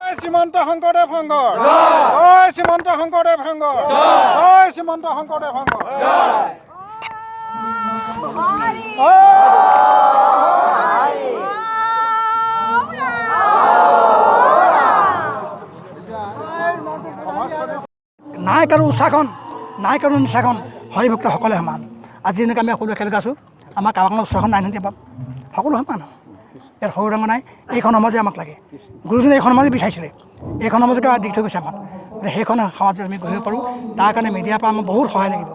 শ্ৰীমন্ত শংকৰদেৱ সংঘৰ জয় শ্ৰীমন্ত শংকৰদেৱ সংঘৰ জয় শ্ৰীমন্ত শংকৰদেৱ সংঘৰ নায়ক আৰু উৎসাহখন নায়ক আৰু নিচাখন হৰিভক্তসকলে সমান। আজি যেনেকৈ আমি সকলোৱে খেল গাইছোঁ, আমাৰ কাবাখনৰ উৎসাহখন নাই নহয়, সকলো সমান। ইয়াত সৰু ডাঙৰ নাই, এইখন সমাজে আমাক লাগে। গুৰুজনে এইখন সমাজে বিচাৰিছিলে, এইখন সমাজকে দি থৈ গৈছে আমাক। গতিকে সেইখন সমাজত আমি গঢ়িব পাৰোঁ, তাৰ কাৰণে মিডিয়াৰ পৰা আমাৰ বহুত সহায় লাগিব।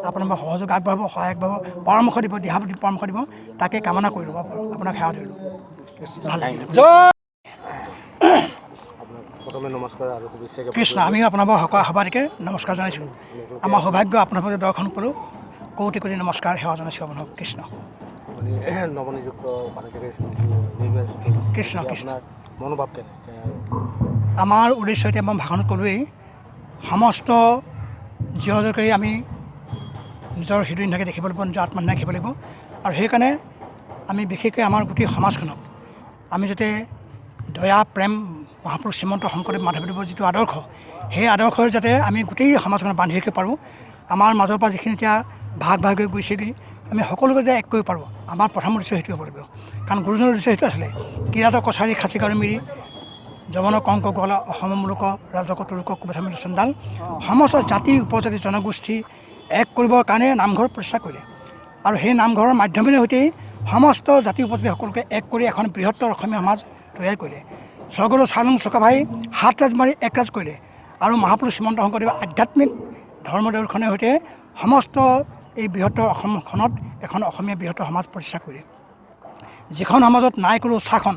আপোনালোকৰ সহযোগ আগবঢ়াব, সহায় আগবঢ়াব, পৰামৰ্শ দিব, দিহা পৰামৰ্শ দিব, তাকে কামনা কৰি ল'ব। আপোনাক সেৱা ধৰিলোঁ, ভাল লাগিলে। কৃষ্ণ, আমি আপোনালোকৰ সভাটিকে নমস্কাৰ জনাইছোঁ। আমাৰ সৌভাগ্য আপোনালোকে দৰ্শন কৰোঁ, কোটি কোটি নমস্কাৰ সেৱা জনাইছোঁ আপোনাক। কৃষ্ণ কৃষ্ণ কৃষ্ণ। আমাৰ উদ্দেশ্য এতিয়া মই ভাষণত ক'লোৱেই, সমস্ত জীৱ-জগতকেই আমি নিজৰ হৃদয় নিচাকৈ দেখিব লাগিব, নিজৰ আত্মা দেখিব লাগিব। আৰু সেইকাৰণে আমি বিশেষকৈ আমাৰ গোটেই সমাজখনক আমি যাতে দয়া প্ৰেম মহাপুৰুষ শ্ৰীমন্ত শংকৰদেৱ মাধৱদেৱৰ যিটো আদৰ্শ, সেই আদৰ্শৰ যাতে আমি গোটেই সমাজখনত বান্ধি ৰাখিব পাৰোঁ। আমাৰ মাজৰ পৰা যিখিনি এতিয়া ভাগ ভাগ হৈ গৈছেগৈ, আমি সকলোকে যে এক কৰিব পাৰোঁ, আমাৰ প্ৰথম উদ্দেশ্য সেইটো হ'ব লাগিব। কাৰণ গুৰুজনৰ উদ্দেশ্য সেইটো আছিলে, কিৰাত কছাৰী খাচী কাৰু মিৰি যৱন কংক গলা অসম মূলক ৰাজক তুৰুক কুবেথামিল চণ্ডাল, সমস্ত জাতি উপজাতি জনগোষ্ঠী এক কৰিবৰ কাৰণে নামঘৰ প্ৰতিষ্ঠা কৰিলে। আৰু সেই নামঘৰৰ মাধ্যমেৰে সৈতেই সমস্ত জাতি উপজাতি সকলোকে এক কৰি এখন বৃহত্তৰ অসমীয়া সমাজ তৈয়াৰ কৰিলে। স্বৰ্গদেউ চাওলুং চুকাফাই সাত ৰাজ মাৰি এক ৰাজ কৰিলে। আৰু মহাপুৰুষ শ্ৰীমন্ত শংকৰদেৱ আধ্যাত্মিক ধৰ্মদৰ্শনৰ সৈতে সমস্ত এই বৃহত্তৰ অসমখনত এখন অসমীয়া বৃহত্তৰ সমাজ প্ৰতিষ্ঠা কৰিলে। যিখন সমাজত নায়ক আৰু উৎসাহখন,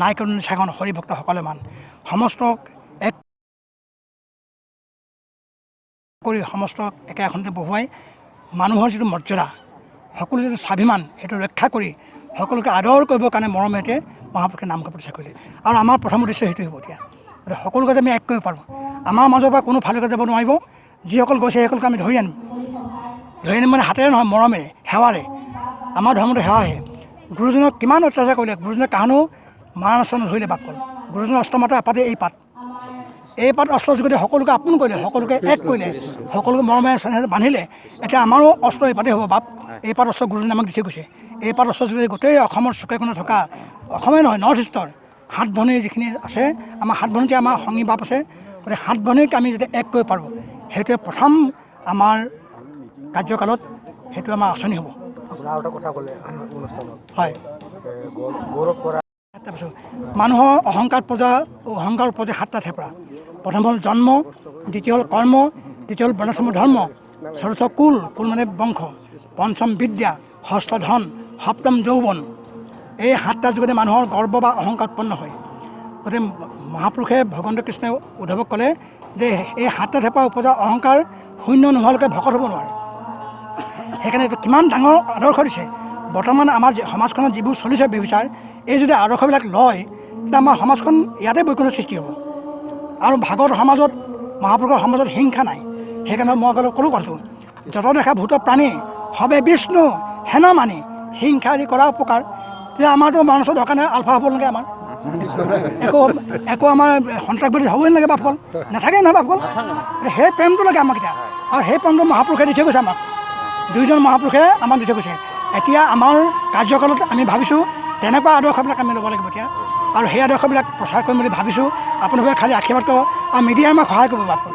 নায়ক আৰু নিচাখন হৰিভক্তসকলে মান, সমস্তক এক কৰি সমস্তক একে এখনতে বহুৱাই মানুহৰ যিটো মৰ্যাদা, সকলো যিটো স্বাভিমান, সেইটো ৰক্ষা কৰি সকলোকে আদৰ কৰিবৰ কাৰণে মৰমেৰে মহাপুৰুষে নামঘৰ প্ৰতিষ্ঠা কৰিলে। আৰু আমাৰ প্ৰথম উদ্দেশ্য সেইটো হ'ব। এতিয়া গতিকে সকলোকে যে আমি এক কৰিব পাৰোঁ, আমাৰ মাজৰ পৰা কোনো ফালকে যাব নোৱাৰিব। যিসকল গৈছে সেইসকলকে আমি ধৰি আনিম মানে হাতেৰে নহয়, মৰমেৰে, সেৱাৰে। আমাৰ ধৰ্মটো সেৱাহে। গুৰুজনক কিমান অত্যাচাৰ কৰিলে, গুৰুজনে কাহানো মাৰা নাচৰ নধৰিলে বাপকল। গুৰুজনৰ অস্ত্ৰমাত্ৰ এপাতে এই পাত অস্ত্ৰৰ যোগেদি সকলোকে আপোন কৰিলে, সকলোকে এক কৰিলে, সকলোকে মৰমেৰে বান্ধিলে। এতিয়া আমাৰো অস্ত্ৰ এই পাতে হ'ব বাপ। এই পাত অস্ত্ৰ গুৰুজনে আমাক দি থৈ গৈছে। এই পাত অস্ত্ৰৰ যোগেদি গোটেই অসমৰ চুকে কোণে থকা, অসমেই নহয় নৰ্থ ইষ্টৰ 7 ভনী যিখিনি আছে, আমাৰ 7 ভনীতে আমাৰ সংগী বাপ আছে। গতিকে 7 ভনীক আমি যদি এক কৰিব পাৰোঁ, সেইটোৱে প্ৰথম আমাৰ কাৰ্যকালত সেইটো আমাৰ আঁচনি হ'ব। হয়, তাৰপিছত মানুহৰ অহংকাৰ উপজা 7টা থেপৰা। প্ৰথম হ'ল জন্ম, দ্বিতীয় হ'ল কৰ্ম, দ্বিতীয় হ'ল বৰ্ণাশ্ৰম ধৰ্ম, চতুৰ্থ কুল মানে বংশ, পঞ্চম বিদ্যা, ষষ্ঠ ধন, সপ্তম যৌৱন। এই 7টা যোগেদি মানুহৰ গৰ্ব বা অহংকাৰ উৎপন্ন হয়। গতিকে মহাপুৰুষে ভগৱন্ত কৃষ্ণই উদ্ধৱক ক'লে যে এই 7টা থেপৰা উপজা অহংকাৰ শূন্য নোহোৱালৈকে ভকত হ'ব নোৱাৰে। সেইকাৰণে এইটো কিমান ডাঙৰ আদৰ্শ দিছে। বৰ্তমান আমাৰ সমাজখনত যিবোৰ চলিছে ব্যৱচাৰ, এই যদি আদৰ্শবিলাক লয়, তেতিয়া আমাৰ সমাজখন ইয়াতে বৈকুণ্ঠৰ সৃষ্টি হ'ব। আৰু ভাগৱত সমাজত, মহাপুৰুষৰ সমাজত হিংসা নাই। সেইকাৰণে মই ক'লো কথাটো, যত দেখা ভূত প্ৰাণী সবে বিষ্ণু হেন মানি হিংসা আদি কৰা উপকাৰ। তেতিয়া আমাৰতো মানুহৰ দৰকাৰ নাই, আলফা হ'ব নালাগে, আমাৰ একো আমাৰ সন্ত্ৰাসবাদী হ'বই নালাগে, বাপকল নাথাকে নহয় বাপকল। সেই প্ৰেমটো লাগে আমাক এতিয়া। আৰু সেই প্ৰেমটো মহাপুৰুষে দি থৈ গৈছে আমাক, 2জন মহাপুৰুষে আমাক দি থৈ গৈছে। এতিয়া আমাৰ কাৰ্যকালত আমি ভাবিছোঁ তেনেকুৱা আদৰ্শবিলাক আমি ল'ব লাগিব এতিয়া। আৰু সেই আদৰ্শবিলাক প্ৰচাৰ কৰিম বুলি ভাবিছোঁ। আপোনালোকে খালী আশীৰ্বাদ কৰক, আৰু মিডিয়াই আমাক সহায় কৰিব। বাপকল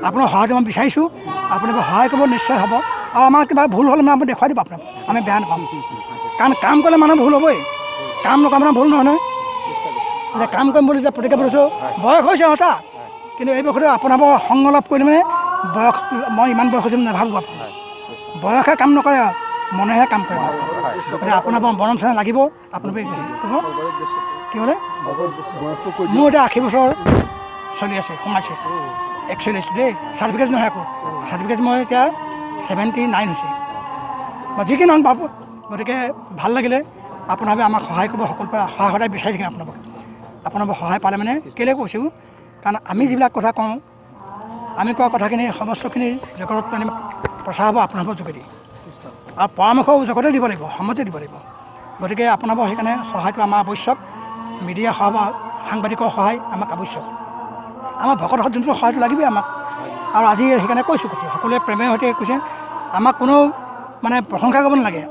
আপোনাৰ সহায়টো মই বিচাৰিছোঁ, আপোনালোকে সহায় কৰিব, নিশ্চয় হ'ব। আৰু আমাৰ কিবা ভুল হ'লে আমি দেখুৱাই দিব আপোনাক, আমি বেয়া নাপাম। কাৰণ কাম কৰিলে মানুহ ভুল হ'বই, কাম নকৰা মানে ভুল নহয় নহয়। যে কাম কৰিম বুলি যে প্ৰতিজ্ঞা কৰিছোঁ, বয়স হৈছে সঁচা, কিন্তু এই বয়সতে আপোনালোকৰ সংগ লাভ কৰিলে মানে বয়স, মই ইমান বয়স হৈছে নাভাবোঁ। আপোনাৰ বয়সে কাম নকৰে, মনেহে কাম কৰে। গতিকে আপোনালোকৰ মৰম চেনেহ লাগিব। আপোনালোকে কি বোলে, মোৰ এতিয়া 80 বছৰ চলি আছে, সোমাইছে। একচুৱেলি দেই, চাৰ্টিফিকেট নহয় একো, চাৰ্টিফিকেট মই এতিয়া 79 হৈছে বা যি কি নহওক বাপ। গতিকে ভাল লাগিলে, আপোনালোকে আমাক সহায় কৰিব। সকলোৰে পৰা সহায় সদায় বিচাৰি থাকিম আপোনালোকৰ সহায় পালে মানে কেলৈ কৈছোঁ, কাৰণ আমি যিবিলাক কথা কওঁ, আমি কোৱা কথাখিনি সমস্তখিনি জগতত মানে প্ৰচাৰ হ'ব আপোনালোকৰ যোগেদি। আৰু পৰামৰ্শ জগতে দিব লাগিব, সমাজে দিব লাগিব। গতিকে আপোনালোকৰ সেইকাৰণে সহায়টো আমাৰ আৱশ্যক। মিডিয়া সাংবাদিকৰ সহায় আমাক আৱশ্যক। আমাৰ ভকত সজ্জনৰ সহায়টো লাগিবই আমাক। আৰু আজি সেইকাৰণে কৈছোঁ সকলোৱে প্ৰেমৰ সৈতে কৈছে আমাক কোনো মানে প্ৰশংসা কৰিব নালাগে,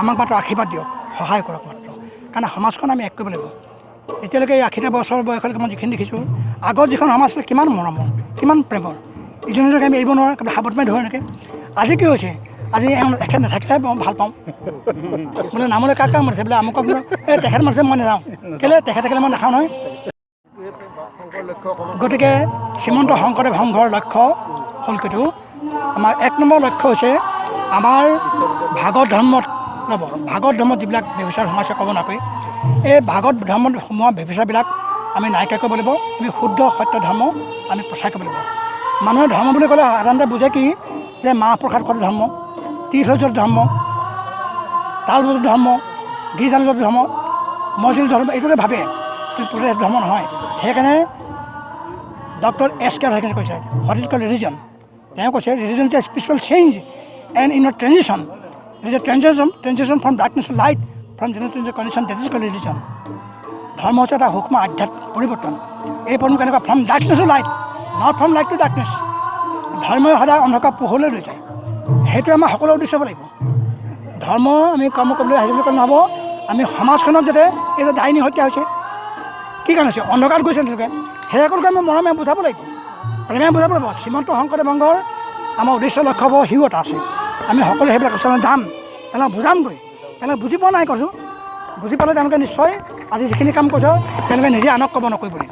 আমাক মাত্ৰ আশীৰ্বাদ দিয়ক, সহায় কৰক মাত্ৰ। কাৰণ সমাজখন আমি এক কৰিব লাগিব। এতিয়ালৈকে এই 80টা বছৰ বয়সলৈকে মই যিখিনি দেখিছোঁ, আগত যিখন সমাজ আছিলে কিমান মৰমৰ, কিমান প্ৰেমৰ, ইজনে সিজনক আমি এৰিব নোৱাৰোঁ, সাৱট মাৰি ধৰে এনেকৈ। আজি কি হৈছে, আজি এখেত নাথাকিলেহে মই ভাল পাওঁ, বোলে নামলৈ কাক কাম মাৰিছে বোলে আমুকক বোলে এই তেখেত মাৰিছে মই নাযাওঁ, কেলৈ তেখেত থাকিলে মই নাখাওঁ নহয়। গতিকে শ্ৰীমন্ত শংকৰদেৱ সংঘৰ লক্ষ্য হ'ল কিটো, আমাৰ 1 নম্বৰ লক্ষ্য হৈছে আমাৰ ভাগৱত ধৰ্মত ভাগৱত ধৰ্মত যিবিলাক ব্যভিচাৰ সোমাইছে ক'ব নাপাৰি, এই ভাগৱত ধৰ্মত সোমোৱা ব্যভিচাৰবিলাক আমি নাইকিয়া কৰিব লাগিব। আমি শুদ্ধ সত্য ধৰ্ম আমি প্ৰচাৰ কৰিব লাগিব। মানুহে ধৰ্ম বুলি ক'লে সাধাৰণতে বুজে কি, যে মাহ প্ৰসাদ খোৱাটো ধৰ্ম, তীৰ্থ ধৰ্ম, তাল বজোৱা ধৰ্ম, গীৰ্জাল যোৱা ধৰ্ম, মছজিদ ধৰ্ম, এইটোকে ভাবে, কিন্তু ধৰ্ম নহয়। সেইকাৰণে ডক্টৰ S.K. সেইকাৰণে কৈছে হোৱাট ইজ কল্ড ৰিলিজন। তেওঁ কৈছে religion is a spiritual change and in a transition, it is a transition from darkness to light, from generation to condition, that is called religion. ধৰ্ম হৈছে এটা সূক্ষ্ম আধ্যাত্মিক পৰিৱৰ্তন। এই পৰিৱৰ্তন কেনেকুৱা, from darkness to light, not from light to darkness. ধৰ্মই সদায় অন্ধকাৰ পোহৰলৈ লৈ যায়, সেইটোৱে আমাৰ সকলোৰে উদ্দেশ্য হ'ব লাগিব। ধৰ্ম আমি কৰ্ম কৰিবলৈ আহিছোঁ বুলি ক'লে নহ'ব, আমি সমাজখনত যাতে এই যে ডাইনী হত্যা হৈছে, কি কাৰণে হৈছে, অন্ধকাৰত গৈছে তেওঁলোকে, সেই সকলোকে আমি মৰমে বুজাব লাগিব, প্ৰেমে বুজাব লাগিব। শ্ৰীমন্ত শংকৰদেৱ সংঘৰ আমাৰ উদ্দেশ্য লক্ষ্য হ'ব, সিও এটা আছে। আমি সকলোৱে সেইবিলাক ওচৰলৈ যাম, তেওঁলোকক বুজামগৈ। তেওঁলোকে বুজি পোৱা নাই কৈছোঁ, বুজি পালে তেওঁলোকে নিশ্চয় আজি যিখিনি কাম কৰিছে তেওঁলোকে নিজে আনক ক'ব নকৰিবলৈ।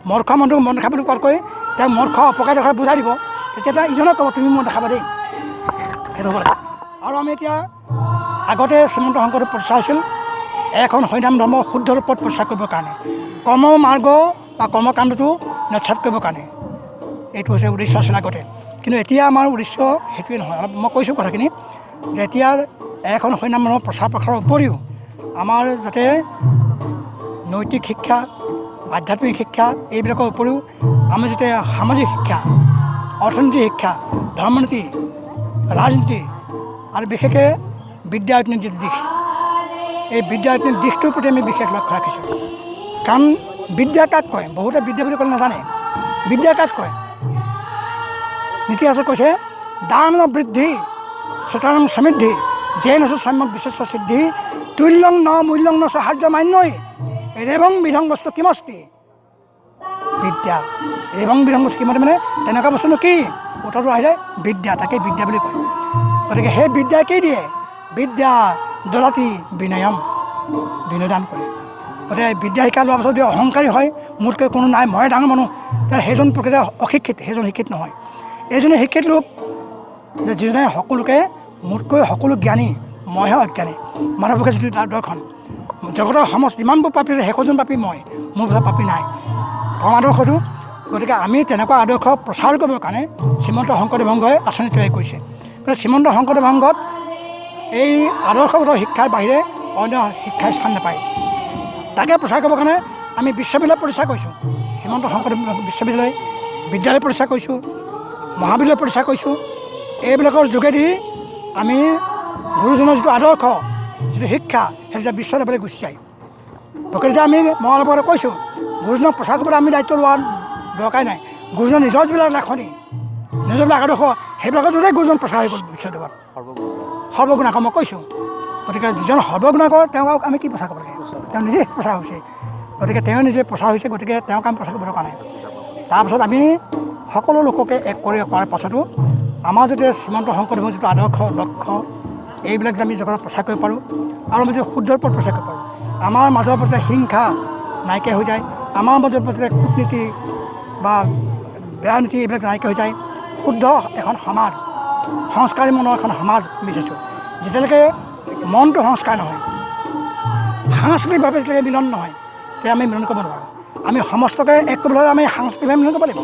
মদ খোৱা মানুহটোক মদ নাখাবলৈ কোৱাতকৈ তেওঁ মদ খোৱা অপকাৰী দেখা বুজাই দিব, তেতিয়া তেওঁ ইজনক ক'ব তুমি মদ নাখাবা দেই, সেইটো হ'ব লাগে। আৰু আমি এতিয়া আগতে শ্ৰীমন্ত শংকৰদেৱ প্ৰচাৰ হৈছিল এখন হৰিনাম ধৰ্ম শুদ্ধ ৰূপত প্ৰচাৰ কৰিবৰ কাৰণে, কৰ্ম মাৰ্গ বা কৰ্মকাণ্ডটো নচ্ছাদ কৰিবৰ কাৰণে, এইটো হৈছে উদ্দেশ্য আছিল আগতে। কিন্তু এতিয়া আমাৰ উদ্দেশ্য সেইটোৱে নহয়। অলপ মই কৈছোঁ কথাখিনি, যে এতিয়া এখন হৰিনাম ধৰ্মৰ প্ৰচাৰ প্ৰসাৰৰ উপৰিও আমাৰ যাতে নৈতিক শিক্ষা, আধ্যাত্মিক শিক্ষা, এইবিলাকৰ উপৰিও আমি যাতে সামাজিক শিক্ষা, অৰ্থনীতি শিক্ষা, ধৰ্মনীতি, ৰাজনীতি আৰু বিশেষকৈ বিদ্যায়তনিক যিটো দিশ, এই বিদ্যায়তনিক দিশটোৰ প্ৰতি আমি বিশেষ লক্ষ্য ৰাখিছোঁ। কাৰণ বিদ্যা কাক কয়, বহুতে বিদ্যা বুলি ক'লে নাজানে। বিদ্যা কাক কয়, নীতি আছে কৈছে দান বৃদ্ধি চতৰং সমৃদ্ধি জেন সম্যক বিশেষ সিদ্ধি তুল্যং ন মূল্যং ন সাহায্য মান্যই ৰেৱং বিধং বস্তু কিমস্তি। বিদ্যা ৰেৱং বিধং বস্তু কিমতে মানে তেনেকুৱা বস্তুনো কি, উত্তৰটো আহিলে বিদ্যা, তাকে বিদ্যা বুলি কয়। গতিকে সেই বিদ্যাই কি দিয়ে, বিদ্যা দদাতি বিনয়ম, বিনোদান কৰে। গতিকে বিদ্যা শিক্ষা লোৱাৰ পাছত যদি অহংকাৰী হয়, মোতকৈ কোনো নাই, মই ডাঙৰ মানুহ, সেইজন প্ৰকৃত অশিক্ষিত, সেইজন শিক্ষিত নহয়। এইজনে শিক্ষিত লোক যে যিজনে সকলোকে মোতকৈ সকলো জ্ঞানী, মইহে অজ্ঞানী। মানৱকে যিটো তাৰ দৰ্শন, জগতৰ সমাজ যিমানবোৰ পাপী আছে সেইখন পাপী মই, মোৰ কথা পাপী নাই, কম আদৰ্শটো। গতিকে আমি তেনেকুৱা আদৰ্শ প্ৰচাৰ কৰিবৰ কাৰণে শ্ৰীমন্ত শংকৰদেৱ সংঘই আঁচনি তৈয়াৰ কৰিছে। গতিকে শ্ৰীমন্ত শংকৰদেৱ সংঘত এই আদৰ্শগত শিক্ষাৰ বাহিৰে অন্য শিক্ষাৰ স্থান নাপায়। তাকে প্ৰচাৰ কৰিবৰ কাৰণে আমি বিশ্ববিদ্যালয় প্ৰতিষ্ঠা কৰিছোঁ, শ্ৰীমন্ত শংকৰদেৱ বিশ্ববিদ্যালয়, বিদ্যালয় প্ৰতিষ্ঠা কৰিছোঁ, মহাবিদ্যালয় প্ৰতিষ্ঠা কৰিছোঁ। এইবিলাকৰ যোগেদি আমি গুৰুজনৰ যিটো আদৰ্শ, যিটো শিক্ষা, সেইটো বিশ্ববিদ্যালয়লৈ গুচি যায়। প্ৰকৃততে আমি মই অলপ আগতে কৈছোঁ, গুৰুজনক প্ৰচাৰ কৰিবলৈ আমি দায়িত্ব লোৱাৰ দৰকাৰ নাই। গুৰুজনৰ নিজৰ যিবিলাক লেখনি, নিজৰ যিবিলাক আদৰ্শ, সেইবিলাকৰ যোগেদি গুৰুজন প্ৰচাৰ হৈ গ'ল বিশ্ববিদ্যালয়ত। সৰ্বগুণাকৰ মই কৈছোঁ। গতিকে যিজন সৰ্বগুণাকৰ তেওঁক আমি কি প্ৰচাৰ কৰিব লাগে, তেওঁ নিজে প্ৰচাৰ হৈছে। গতিকে তেওঁ নিজে প্ৰচাৰ হৈছে, গতিকে তেওঁক আমি প্ৰচাৰ কৰিব দৰকাৰ নাই। তাৰপাছত আমি সকলো লোককে এক কৰি কৰাৰ পাছতো আমাৰ যদি শ্ৰীমন্ত শংকৰদেৱৰ যিটো আদৰ্শ লক্ষ্য, এইবিলাক যদি আমি জগতত প্ৰচাৰ কৰিব পাৰোঁ আৰু আমি যদি শুদ্ধ ওপৰত প্ৰচাৰ কৰিব পাৰোঁ, আমাৰ মাজৰ প্ৰতি হিংসা নাইকিয়া হৈ যায়, আমাৰ মাজৰ প্ৰতি কূটনীতি বা বেয়া নীতি এইবিলাক নাইকিয়া হৈ যায়, শুদ্ধ এখন সমাজ, সংস্কাৰী মনৰ এখন সমাজ বিচাৰিছোঁ। যেতিয়ালৈকে মনটো সংস্কাৰ নহয়, সাংস্কৃতিকভাৱে যেতিয়ালৈকে মিলন নহয়, তেতিয়া আমি মিলন কৰিব নোৱাৰোঁ। আমি সমস্তকে এক কৰিবলৈ হ'লে আমি সাংস্কৃতিকভাৱে মিলন কৰিব লাগিব।